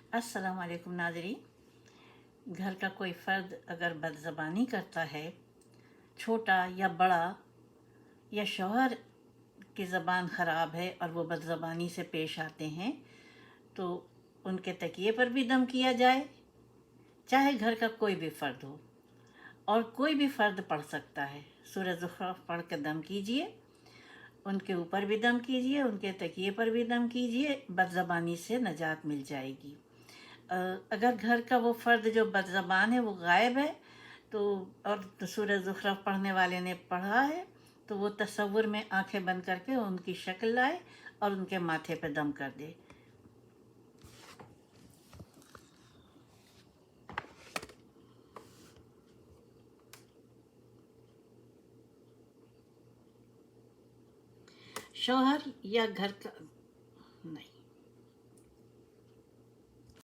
अस्सलाम वालेकुम नाज़रीन। घर का कोई फ़र्द अगर बदज़बानी करता है, छोटा या बड़ा, या शौहर की ज़बान ख़राब है और वो बदज़बानी से पेश आते हैं, तो उनके तकिए पर भी दम किया जाए। चाहे घर का कोई भी फ़र्द हो, और कोई भी फ़र्द पढ़ सकता है। सूरह ज़ुख़्रुफ़ पढ़ के दम कीजिए, उनके ऊपर भी दम कीजिए, उनके तकिए पर भी दम कीजिए, बदज़बानी से नजात मिल जाएगी। अगर घर का वो फ़र्द जो बदज़बान है वो गायब है, तो और सूरह ज़ुख़्रुफ़ पढ़ने वाले ने पढ़ा है, तो वो तसव्वुर में आंखें बंद करके उनकी शक्ल लाए और उनके माथे पे दम कर दे। शौहर या घर का